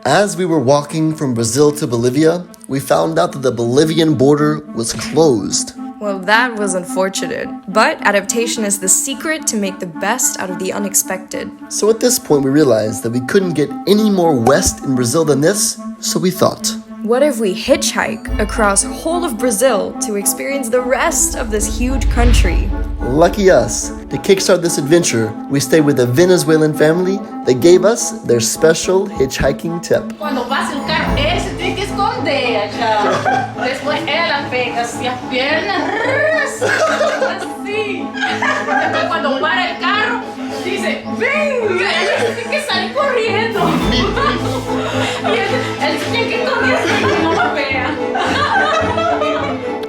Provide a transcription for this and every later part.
As we were walking from Brazil to Bolivia, we found out that the Bolivian border was closed. Well, that was unfortunate, but adaptation is the secret to make the best out of the unexpected. So at this point we realized that we couldn't get any more west in Brazil than this, so we thought, What if we hitchhike across whole of Brazil to experience the rest of this huge country? lucky us, to kickstart this adventure, we stayed with a Venezuelan family that gave us their special hitchhiking tip. Cuando pase el carro, él se tiene que esconder allá. Después él las pega así, las piernas, así. Después cuando para el carro, dice, ven, y él tiene que salir corriendo. Y él se tiene que correr así que no lo vea.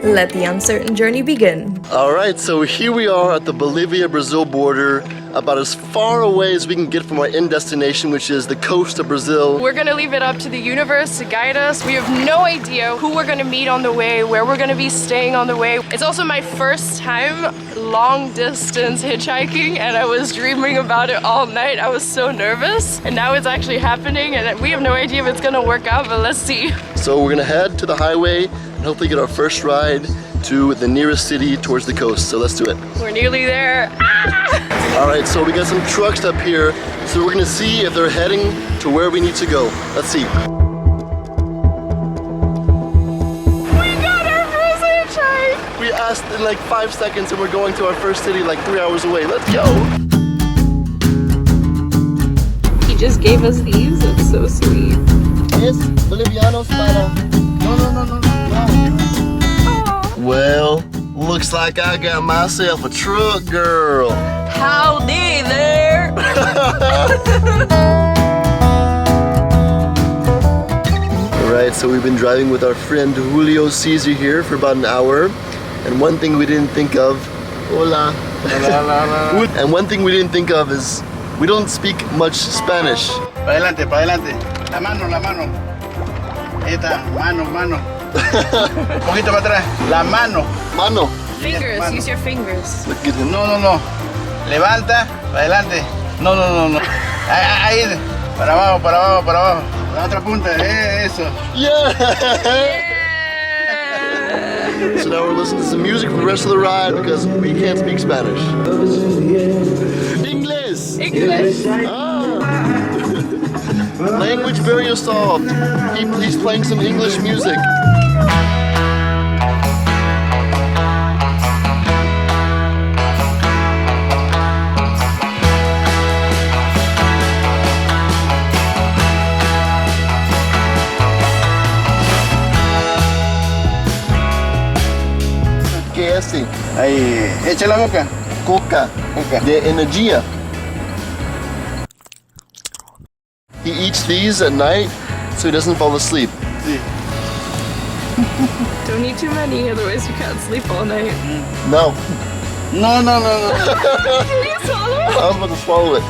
Let the uncertain journey begin. Alright, so here we are at the Bolivia-Brazil border, about as far away as we can get from our end destination, which is the coast of Brazil. We're gonna leave it up to the universe to guide us. We have no idea who we're gonna meet on the way, where we're gonna be staying on the way. It's also my first time long distance hitchhiking, and I was dreaming about it all night. I was so nervous, and now it's actually happening, and we have no idea if it's gonna work out, but let's see. So we're gonna head to the highway and hopefully get our first ride to the nearest city towards the coast. So let's do it. We're nearly there. Alright, so we got some trucks up here, so we're gonna see if they're heading to where we need to go. Let's see. We got our first hitchhike! We asked in like 5 seconds and we're going to our first city like 3 hours away. Let's go! He just gave us these, it's so sweet. Es Bolivianos para... No. Well, looks like I got myself a truck, girl. Howdy there! Alright, so we've been driving with our friend Julio Cesar here for about an hour. And one thing we didn't think of... Hola. And one thing we didn't think of is we don't speak much Spanish. Pa' adelante, pa' adelante. La mano, la mano. Ahí está, mano, mano. Un poquito para atrás. La mano. Mano. Fingers, Mano. use your fingers. Look at him. No. Levanta, para adelante. No. Ahí, para abajo, para abajo, para abajo. La otra punta, eso. Yeah! So now we're listening to some music for the rest of the ride because we can't speak Spanish. English! English. Ah. Language barrier solved. He's playing some English music. ¿Qué es? Ahí, echa la boca. Coca. De energía. He eats these at night so he doesn't fall asleep. Sí. Don't eat too many, otherwise you can't sleep all night. No. No. Can you swallow? I was about to swallow it.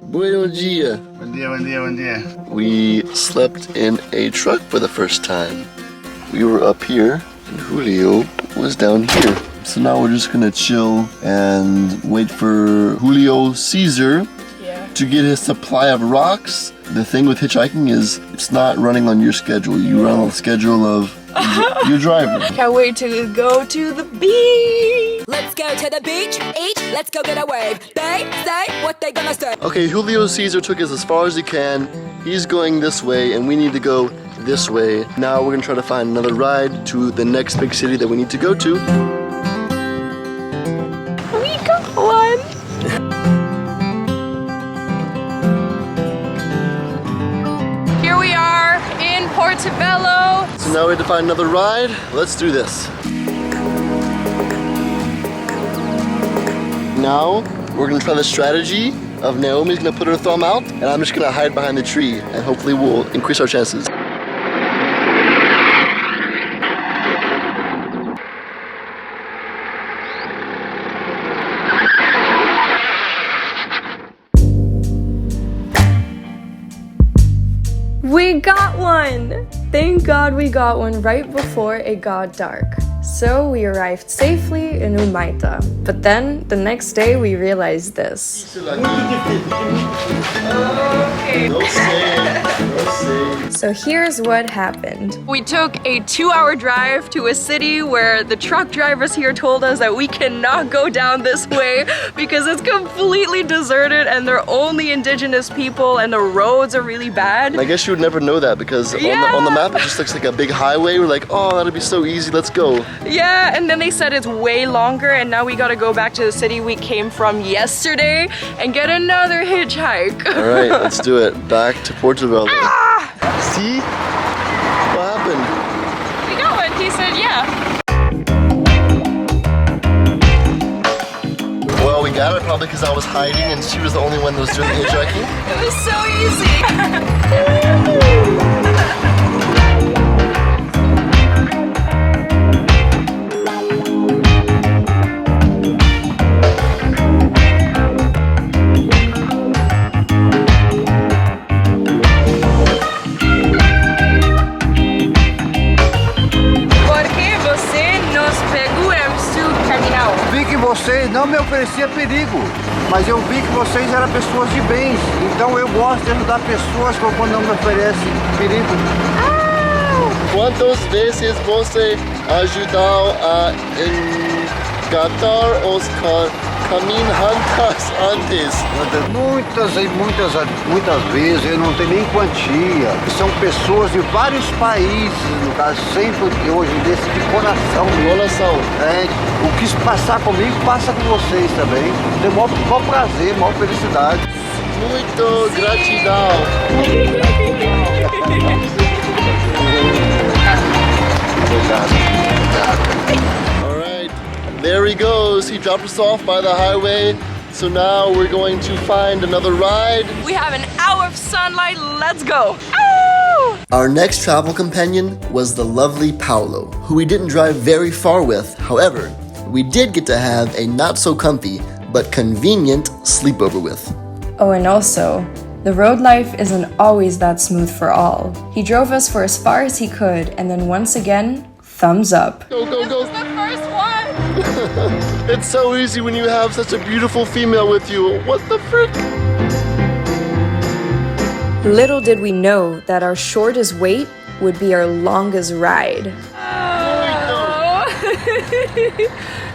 Buenos dias. Buen día. We slept in a truck for the first time. We were up here and Julio was down here. So now we're just gonna chill and wait for Julio Cesar to get his supply of rocks. The thing with hitchhiking is it's not running on your schedule. You run on the schedule of your driver. Can't wait to go to the beach. Let's go to the beach, eat, let's go get a wave. They say what they gonna say. Okay, Julio Cesar took us as far as he can. He's going this way and we need to go this way. Now we're gonna try to find another ride to the next big city that we need to go to. We got one. Here we are in Portobello. So now we have to find another ride. Let's do this. Now we're gonna try the strategy of Naomi's gonna put her thumb out and I'm just gonna hide behind the tree and hopefully we'll increase our chances. We got one! Thank God we got one right before it got dark. So we arrived safely in Humaita. But then, the next day, we realized this. So here's what happened. We took a 2-hour drive to a city where the truck drivers here told us that we cannot go down this way because it's completely deserted and they're only indigenous people and the roads are really bad. I guess you would never know that because on the map it just looks like a big highway. We're like, oh, that'll be so easy, let's go. Yeah, and then they said it's way longer and now we gotta go back to the city we came from yesterday and get another hitchhike. All right, let's do it. Back to Portobello. See? What happened? We got one, he said yeah. Well, we got it probably because I was hiding and she was the only one that was doing the hitchhiking. It was so easy. Vocês não me oferecia perigo, mas eu vi que vocês eram pessoas de bens, então eu gosto de ajudar pessoas quando não me oferecem perigo. Quantas vezes você ajudou a engatar os caminhantes antes? Muitas vezes, eu não tenho nem quantia. São pessoas de vários países, no caso, sempre hoje desse de coração mesmo. Coração. É, o que passar comigo, passa com vocês também. Tem maior prazer, maior felicidade. Muito gratidão. All right, there he goes. He dropped us off by the highway. So now we're going to find another ride. We have an hour of sunlight, let's go. Ow! Our next travel companion was the lovely Paulo, who we didn't drive very far with. However, we did get to have a not so comfy but convenient sleepover with. Oh, and also, the road life isn't always that smooth for all. He drove us for as far as he could, and then once again, thumbs up. Go, go, go. This is the first one. It's so easy when you have such a beautiful female with you. What the frick? Little did we know that our shortest wait would be our longest ride.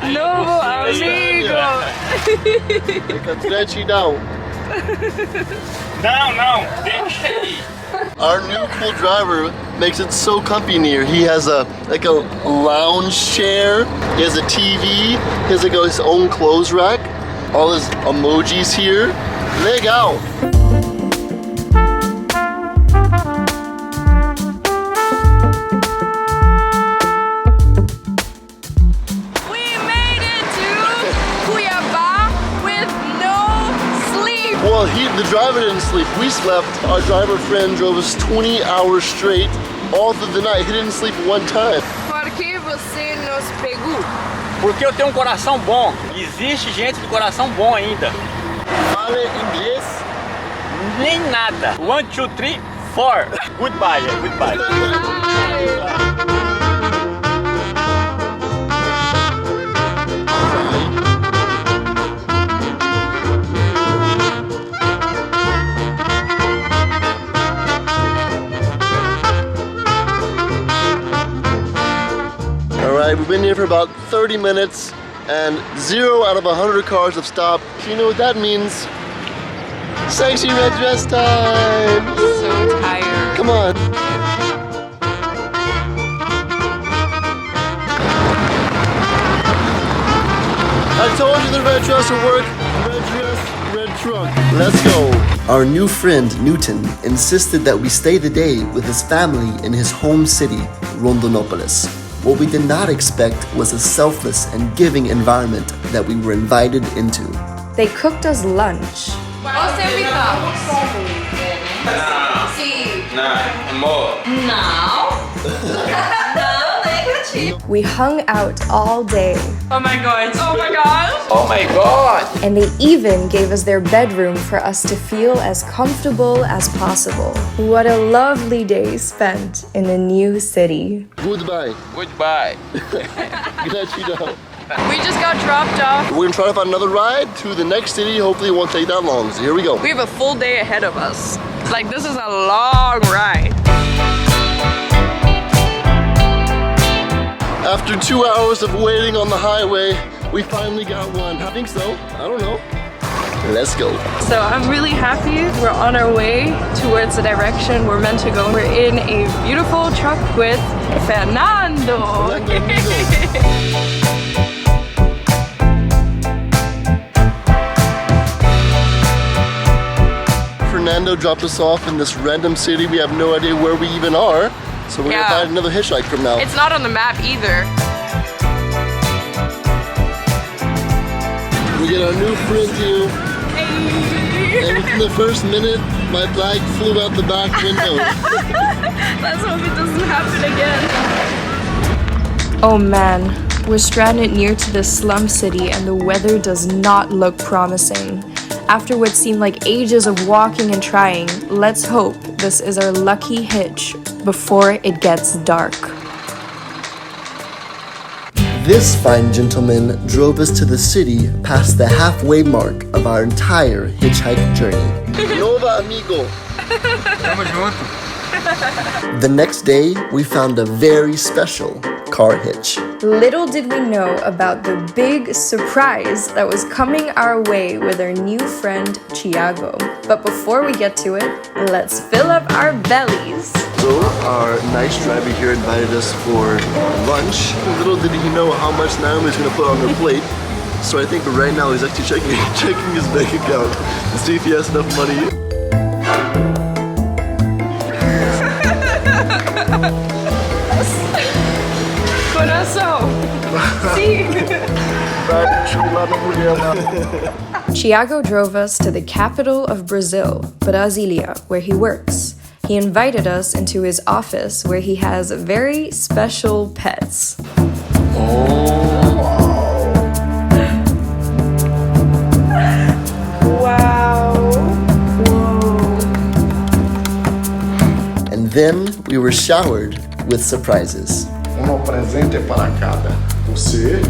Novo amigo. Gratidão. Não, deixa aí. Our new cool driver makes it so comfy in here. He has a lounge chair. He has a TV. He has his own clothes rack. All his emojis here. Legal. We made it to Cuiabá with no sleep. Well, the driver didn't sleep. We slept. Our driver friend drove us 20 hours straight all through the night. He didn't sleep one time. Por que você nos pegou? Porque eu tenho um coração bom. Existe gente de coração bom ainda. Fala inglês? Nem nada. 1, 2, 3, 4. Goodbye, goodbye. Alright, we've been here for about 30 minutes and 0 out of 100 cars have stopped. You know what that means? Sexy red dress time! So tired. Come on. I told you the red dress would work. Red dress, red truck. Let's go. Our new friend, Newton, insisted that we stay the day with his family in his home city, Rondonópolis. What we did not expect was a selfless and giving environment that we were invited into. They cooked us lunch. Você invitamos. Sim. Não, amor. Não. Não, nem pra We hung out all day, Oh my god. Oh my god. Oh my God. and they even gave us their bedroom for us to feel as comfortable as possible. What a lovely day spent in a new city. Goodbye. Goodbye. Gratidão. We just got dropped off. We're gonna try to find another ride to the next city. Hopefully it won't take that long. So here we go. We have a full day ahead of us. Like, this is a long ride. After 2 hours of waiting on the highway, we finally got one. I think so. I don't know. Let's go. So I'm really happy. We're on our way towards the direction we're meant to go. We're in a beautiful truck with Fernando. Fernando dropped us off in this random city. We have no idea where we even are. So we're Yeah. gonna find another hitchhike from now. It's not on the map either. We get our new friend here. And within the first minute, my bag flew out the back window. Let's hope it doesn't happen again. Oh man, we're stranded near to this slum city and the weather does not look promising. After what seemed like ages of walking and trying, let's hope this is our lucky hitch before it gets dark. This fine gentleman drove us to the city past the halfway mark of our entire hitchhike journey. Nova amigo. Tamo junto. The next day, we found a very special car hitch. Little did we know about the big surprise that was coming our way with our new friend Thiago. But before we get to it, let's fill up our bellies. So our nice driver here invited us for lunch. Little did he know how much Naomi was going to put on her plate. So I think right now he's actually checking his bank account to see if he has enough money. Coração. Sim. Thiago drove us to the capital of Brazil, Brasilia, where he works. He invited us into his office where he has very special pets. And then we were showered with surprises. presente para cada. Você.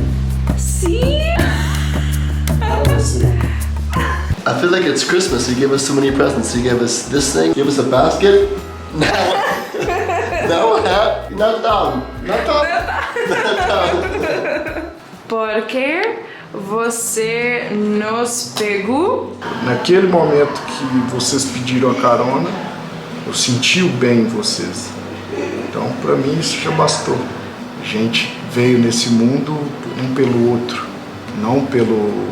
I feel like it's Christmas. He gave us so many presents. He gave us this thing, gave us a basket. Now a hat. Natal. Porque você nos pegou. Naquele momento que vocês pediram a carona, eu senti o bem em vocês. Então, para mim, isso já bastou. A gente veio nesse mundo um pelo outro, não pelo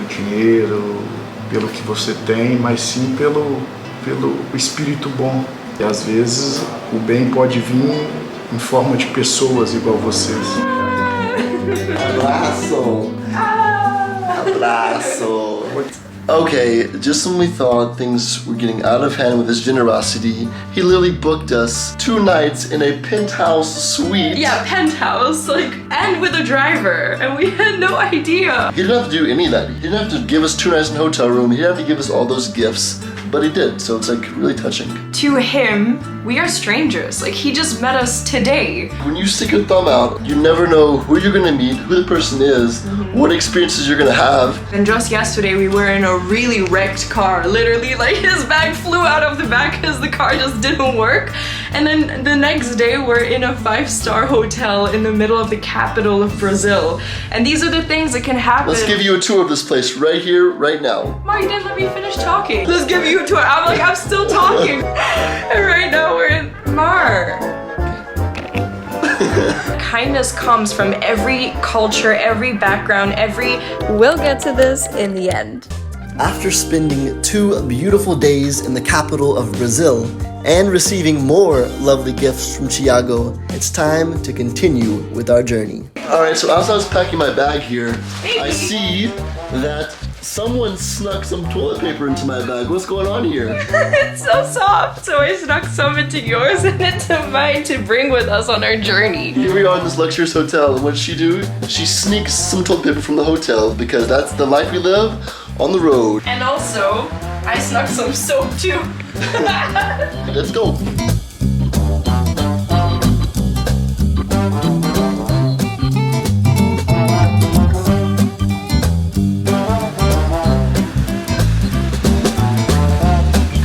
dinheiro, pelo que você tem, mas sim pelo espírito bom. E às vezes o bem pode vir em forma de pessoas igual vocês. Abraço. Abraço. Okay, just when we thought things were getting out of hand with his generosity, he literally booked us 2 nights in a penthouse suite. Yeah, penthouse, and with a driver, and we had no idea. He didn't have to do any of that. He didn't have to give us 2 nights in a hotel room. He didn't have to give us all those gifts, but he did. So it's really touching. To him, we are strangers. He just met us today. When you stick your thumb out, you never know who you're gonna meet, who the person is, what experiences you're gonna have. And just yesterday, we were in a really wrecked car. Literally, his bag flew out of the back because the car just didn't work. And then the next day, we're in a 5-star hotel in the middle of the capital of Brazil. And these are the things that can happen. Let's give you a tour of this place right here, right now. Mom, you didn't let me finish talking. Let's give you a tour. I'm still talking. And right now we're in Mar. Kindness comes from every culture, every background, We'll get to this in the end. After spending 2 beautiful days in the capital of Brazil and receiving more lovely gifts from Thiago, it's time to continue with our journey. Alright, so as I was packing my bag here, I see that Someone snuck some toilet paper into my bag. What's going on here? It's so soft, so I snuck some into yours and into mine to bring with us on our journey. Here we are in this luxurious hotel, and what does she do? She sneaks some toilet paper from the hotel because that's the life we live on the road. And also, I snuck some soap too. Let's go.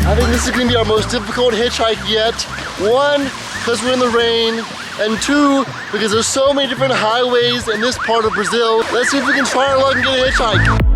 I think this is going to be our most difficult hitchhike yet. One, because we're in the rain, and two, because there's so many different highways in this part of Brazil. Let's see if we can try our luck and get a hitchhike.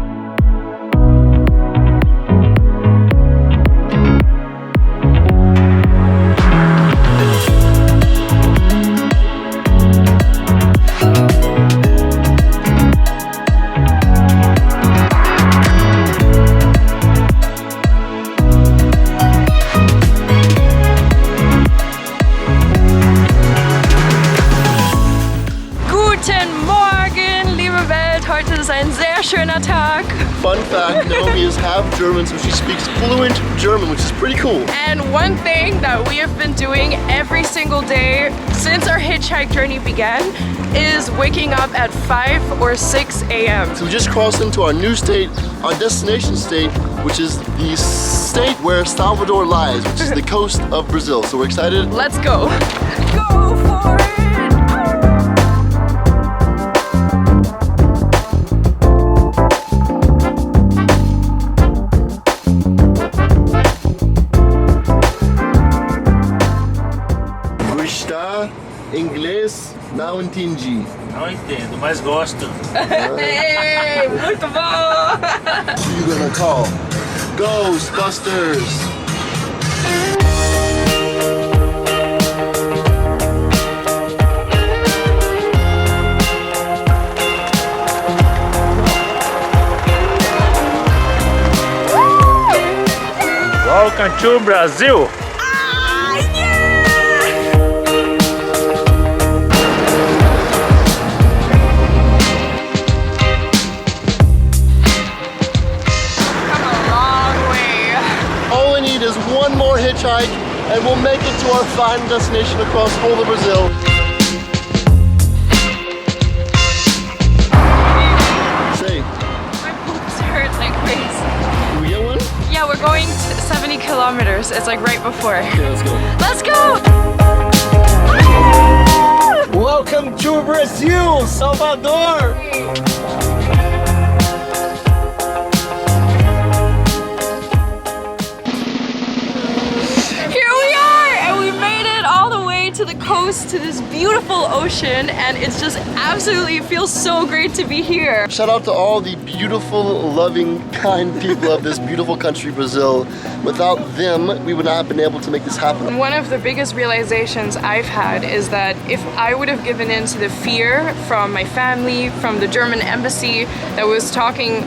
Heute ist ein sehr schöner Tag. Fun fact, Naomi is half German, so she speaks fluent German, which is pretty cool. And one thing that we have been doing every single day since our hitchhike journey began is waking up at 5 or 6 a.m. So we just crossed into our new state, our destination state, which is the state where Salvador lies, which is the coast of Brazil. So we're excited. Let's go. Go for it! Inglês, não entendi. Não entendo, mas gosto. Hey, muito bom! Who you gonna call? Ghostbusters! Welcome to Brazil! One more hitchhike and we'll make it to our final destination across all of Brazil. Say. My boobs hurt like crazy. Can we get one? Yeah, we're going to 70 kilometers. It's like right before. Okay, let's go. Let's go! Welcome to Brazil, Salvador! To the coast, to this beautiful ocean, and it's just absolutely feels so great to be here. Shout out to all the beautiful, loving, kind people of this beautiful country, Brazil. Without them, we would not have been able to make this happen. One of the biggest realizations I've had is that if I would have given in to the fear from my family, from the German embassy that was talking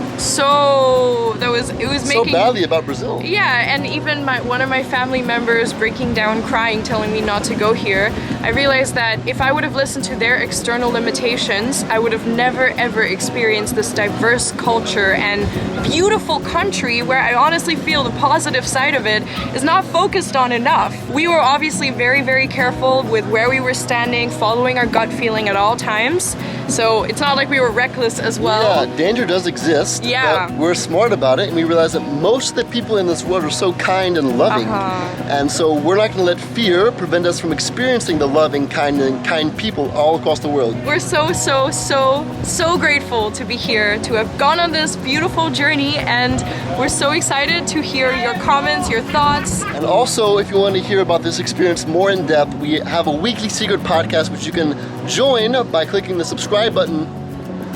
it was so making badly about Brazil. Yeah, and even one of my family members breaking down crying, telling me not to go here. I realized that if I would have listened to their external limitations, I would have never ever experienced this diverse culture and beautiful country where I honestly feel the positive side of it is not focused on enough. We were obviously very, very careful with where we were standing, following our gut feeling at all times. So it's not like we were reckless as well. Yeah, danger does exist. Yeah. But we're smart about it, and we realize that most of the people in this world are so kind and loving. And so we're not going to let fear prevent us from experiencing the loving, kind people all across the world. We're so grateful to be here, to have gone on this beautiful journey, and we're so excited to hear your comments, your thoughts. And also, if you want to hear about this experience more in depth, we have a weekly secret podcast which you can join by clicking the subscribe button.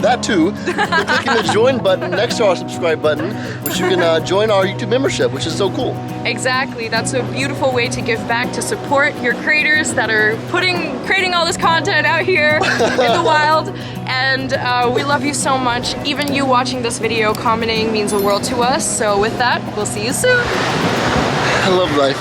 That too, clicking the join button next to our subscribe button, which you can join our YouTube membership, which is so cool. Exactly, that's a beautiful way to give back, to support your creators that are creating all this content out here in the wild. And we love you so much. Even you watching this video, commenting means the world to us. So with that, we'll see you soon. I love life.